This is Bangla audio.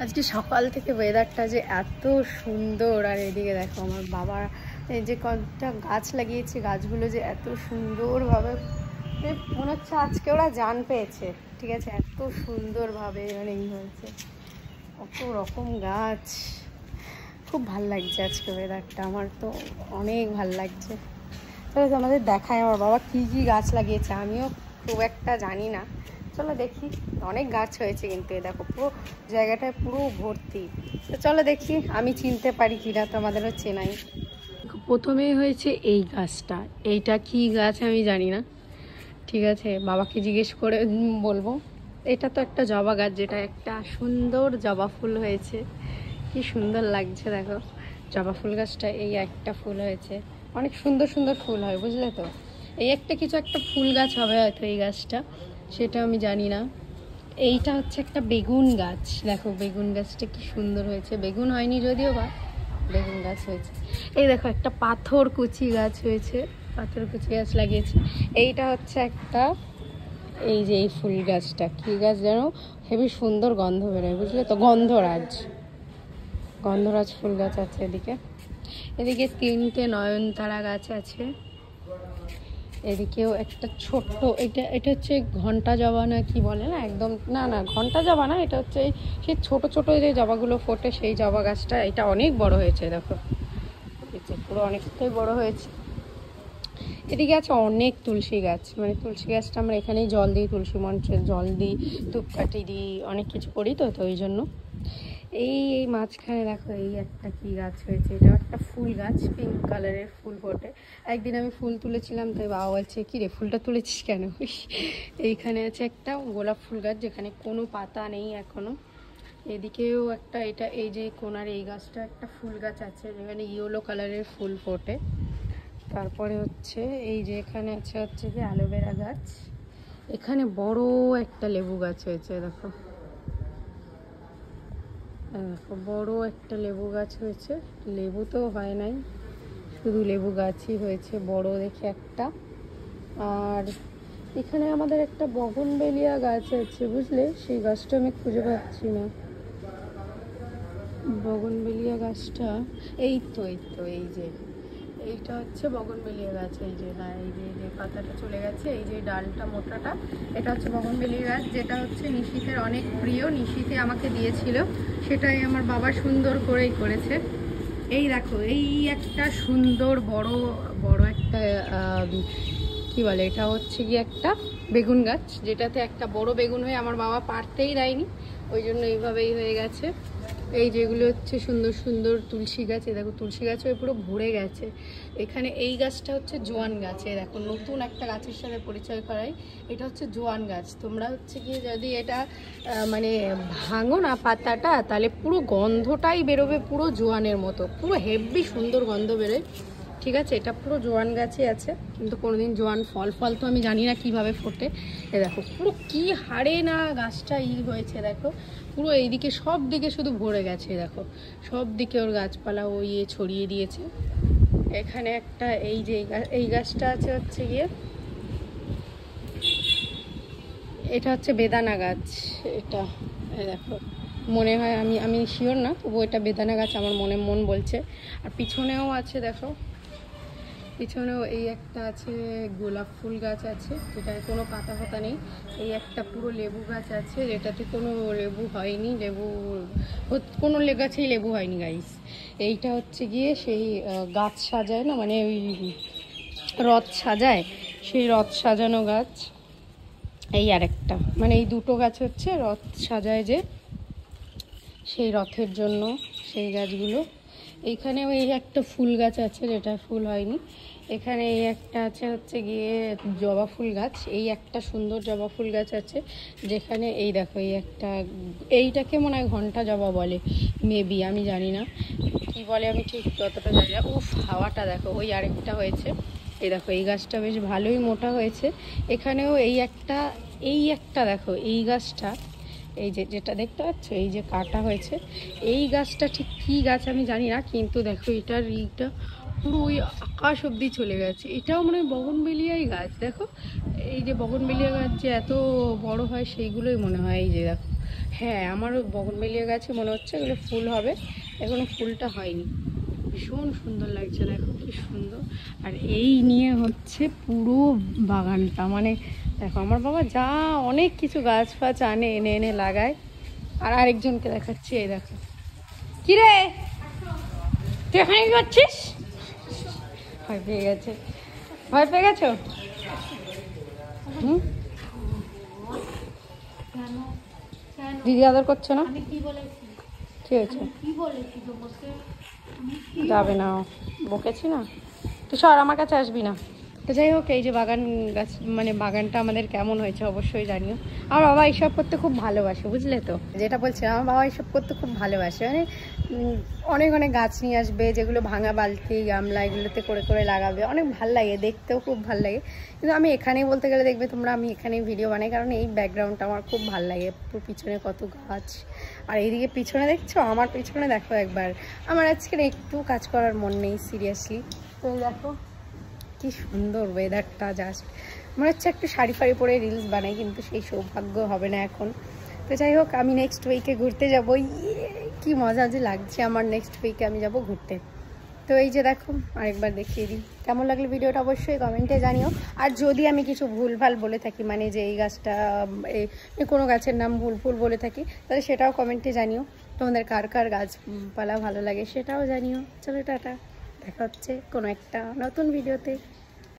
আজকে সকাল থেকে ওয়েদারটা যে এত সুন্দর, আর এদিকে দেখো আমার বাবা এই যে কয়েকটা গাছ লাগিয়েছে, গাছগুলো যে এত সুন্দরভাবে মনে হচ্ছে আজকে ওরা জান পেয়েছে। ঠিক আছে, এত সুন্দরভাবে মানে এই হয়েছে, কত রকম গাছ। খুব ভাল লাগছে আজকে ওয়েদারটা, আমার তো অনেক ভাল লাগছে। চলো আমাদের দেখায় আমার বাবা কী কী গাছ লাগিয়েছে, আমিও খুব একটা জানি না। চলো দেখি, অনেক গাছ হয়েছে কিন্তু এ দেখো পুরো জায়গাটায় পুরো ভর্তি। তো চলো দেখি আমি চিনতে পারি কিনা, তো আমাদেরও চেনাই। প্রথমেই হয়েছে এই গাছটা, এইটা কি গাছ আমি জানি না, ঠিক আছে বাবাকে জিজ্ঞেস করে বলবো। এটা তো একটা জবা গাছ, যেটা একটা সুন্দর জবা ফুল হয়েছে, কি সুন্দর লাগছে দেখো জবা ফুল গাছটা। এই একটা ফুল হয়েছে, অনেক সুন্দর সুন্দর ফুল হয় বুঝলে তো। এই একটা কিছু একটা ফুল গাছ হবে হয়তো এই গাছটা, সেটা আমি জানি না। এইটা হচ্ছে একটা বেগুন গাছ, দেখো বেগুন গাছটা কি সুন্দর হয়েছে, বেগুন হয়নি যদিও বা বেগুন গাছ হয়েছে। এই দেখো একটা পাথর কুচি গাছ হয়েছে, পাথর কুচি গাছ লাগিয়েছে। এইটা হচ্ছে একটা, এই যে এই ফুল গাছটা কি গাছ যেন, হেবি সুন্দর গন্ধ বেরোয় বুঝলে তো, গন্ধরাজ, গন্ধরাজ ফুল গাছ আছে এদিকে। এদিকে তিনটে নয়নতারা গাছ আছে, এদিকেও একটা ছোট্ট, এটা হচ্ছে ঘন্টা জবা না কি বলে না, একদম না না ঘন্টা জবা না, এটা হচ্ছে সেই ছোট ছোট যে জবাগুলো ফোটে সেই জবা গাছটা। এটা অনেক বড় হয়েছে দেখো, পুরো অনেকটাই বড় হয়েছে। এদিকে আছে অনেক তুলসী গাছ, মানে তুলসী গাছটা আমরা এখানেই জল দিই, তুলসী মঞ্চে জল দিই, ধূপকাঠি দিই, অনেক কিছু করি তো ওই জন্য। এই মাঝখানে দেখো এই একটা কি গাছ হয়েছে, এটা একটা ফুল গাছ, পিঙ্ক কালারের ফুল ফোটে। একদিন আমি ফুল তুলেছিলাম, তাই বাবা বলছে কি রে ফুলটা তুলেছিস কেন। এইখানে আছে একটা গোলাপ ফুল গাছ, যেখানে কোনো পাতা নেই এখনো। এদিকেও একটা, এটা এই যে কোনার এই গাছটা একটা ফুল গাছ আছে, যেখানে ইয়েলো কালারের ফুল ফোটে। তারপরে হচ্ছে এই যে এখানে আছে হচ্ছে কি অ্যালোভেরা গাছ। এখানে বড় একটা লেবু গাছ হয়েছে দেখো, দেখো বড় একটা লেবু গাছ হয়েছে, লেবু তো হয় নাই, শুধু লেবু গাছই হয়েছে বড় দেখে একটা। আর এখানে আমাদের একটা বগনবেলিয়া গাছ আছে বুঝলে, সেই গাছটা আমি খুঁজে পাচ্ছি না, বগনবেলিয়া গাছটা। এই তো এই যে এইটা হচ্ছে বগনবেলিয়া গাছ, এই যে না এই যে পাতাটা চলে গেছে, এই যে ডালটা মোটাটা, এটা হচ্ছে বগনবেলিয়া গাছ, যেটা হচ্ছে নিশীথের অনেক প্রিয়, নিশীথে আমাকে দিয়েছিল, সেটাই আমার বাবা সুন্দর করেই করেছে। এই দেখো এই একটা সুন্দর বড় বড় একটা কি বলে, এটা হচ্ছে কি একটা বেগুন গাছ, যেটাতে একটা বড় বেগুন হয়ে আমার বাবা পারতেই দেয়নি, ওই জন্য এইভাবেই হয়ে গেছে। এই যেগুলো হচ্ছে সুন্দর সুন্দর তুলসী গাছ, দেখো তুলসী গাছ হয়ে পুরো ভরে গেছে এখানে। এই গাছটা হচ্ছে জোয়ান গাছ, দেখো নতুন একটা গাছের সাথে পরিচয় করাই, এটা হচ্ছে জোয়ান গাছ। তোমরা হচ্ছে কি যদি এটা মানে ভাঙো না পাতাটা, তাহলে পুরো গন্ধটাই বেরোবে পুরো জোয়ানের মতো, পুরো হেভি সুন্দর গন্ধ বেরোয়। ঠিক আছে, এটা পুরো জোয়ান গাছই আছে, কিন্তু কোনোদিন জোয়ান ফল তো আমি জানি না কিভাবে ফোটে। এ দেখো পুরো কি হারে না গাছটা হয়েছে দেখো, পুরো এইদিকে সব দিকে শুধু ভরে গেছে দেখো, সব দিকে ওর গাছপালা ও ছড়িয়ে দিয়েছে। এখানে একটা এই যে এই গাছটা আছে হচ্ছে গিয়ে, এটা হচ্ছে বেদানা গাছ। এটা দেখো মনে হয়, আমি শিওর না, তবু এটা বেদানা গাছ আমার মন বলছে। আর পিছনেও আছে দেখো, পিছনেও এই একটা আছে গোলাপ ফুল গাছ আছে, যেটায় কোনো পাতা ফাতা নেই। এই একটা পুরো লেবু গাছ আছে, যেটাতে কোনো লেবু হয়নি, কোনো গাছেই লেবু হয়নি গাইস। এইটা হচ্ছে গিয়ে সেই গাছ সাজায় না, মানে ওই রথ সাজায়, সেই রথ সাজানো গাছ। এই আরেকটা, মানে এই দুটো গাছ হচ্ছে রথ সাজায় যে, সেই রথের জন্য সেই গাছগুলো। এইখানেও এই একটা ফুল গাছ আছে, যেটা ফুল হয়নি। এখানে এই একটা আছে হচ্ছে গিয়ে জবা ফুল গাছ, এই একটা সুন্দর জবা ফুল গাছ আছে, যেখানে এই দেখো এই একটা, এইটাকে মনে হয় ঘন্টা জবা বলে মেবি, আমি জানি না কি বলে, আমি ঠিক যতটা জানি না। উফ হাওয়াটা দেখো, ওই আরেকটা হয়েছে, এই দেখো এই গাছটা বেশ ভালোই মোটা হয়েছে। এখানেও এই একটা দেখো এই গাছটা, এই যেটা দেখতে পাচ্ছ এই যে কাটা হয়েছে, এই গাছটা ঠিক কী গাছ আমি জানি না, কিন্তু দেখো এটার ইটা পুরো ওই আকাশ অবধি চলে গেছে। এটাও মানে বগনবেলিয়াই গাছ, দেখো এই যে বগনবেলিয়া গাছ যে এত বড় হয় সেইগুলোই মনে হয়, এই যে দেখো হ্যাঁ, আমারও বগনভেলিয়া গাছে মনে হচ্ছে এগুলো ফুল হবে, এখনো ফুলটা হয়নি। ভীষণ সুন্দর লাগছে, দেখো কি সুন্দর। আর এই নিয়ে হচ্ছে পুরো বাগানটা, মানে দেখো আমার বাবা যা অনেক কিছু গাছ ফাছ আনে, এনে এনে লাগায়। আর আরেকজনকে দেখাচ্ছি, এই দেখো। কি রে, তুই এখানে কি করছিস? ভয় পেয়ে গেছে, ভয় পেয়ে গেছো? হুম, দিদি আদর করছো না? কি হয়েছে? যাবে না, বকেছি না তুই, সর আমার কাছে আসবি না। তো যাই হোক, এই যে বাগান গাছ, মানে বাগানটা আমাদের কেমন হয়েছে অবশ্যই জানিও। আমার বাবা এইসব করতে খুব ভালোবাসে, বুঝলে তো যেটা বলছি, আমার বাবা এইসব করতে খুব ভালোবাসে। মানে অনেক অনেক গাছ নিয়ে আসবে, যেগুলো ভাঙা বালতি গামলা এগুলোতে করে করে লাগাবে, অনেক ভাল লাগে, দেখতেও খুব ভাল লাগে। কিন্তু আমি এখানেই বলতে গেলে দেখবে তোমরা, আমি এখানেই ভিডিও বানাই, কারণ এই ব্যাকগ্রাউন্ডটা আমার খুব ভাল লাগে। পুরো পিছনে কত গাছ, আর এইদিকে পিছনে দেখছো, আমার পিছনে দেখো একবার। আমার আজকে একটু কাজ করার মন নেই সিরিয়াসলি। তো দেখো কি সুন্দর ওয়েদারটা, জাস্ট মনে হচ্ছে একটু শাড়ি ফাড়ি পরে রিলস বানাই, কিন্তু সেই সৌভাগ্য হবে না এখন। তো যাই হোক, আমি নেক্সট উইকে ঘুরতে যাবো। কি মজা যে লাগছে আমার, নেক্সট উইকে আমি যাব ঘুরতে। তো এই যে দেখো, আরেকবার দেখিয়ে দিই। কেমন লাগলো ভিডিওটা অবশ্যই কমেন্টে জানিও। আর যদি আমি কিছু ভুলভাল বলে থাকি, মানে যে এই গাছটা, কোনো গাছের নাম ভুল বলে থাকি, তাহলে সেটাও কমেন্টে জানিও। তোমাদের কার কার গাছপালা ভালো লাগে সেটাও জানিও। চলো টাটা, দেখা হচ্ছে কোনো একটা নতুন ভিডিওতে।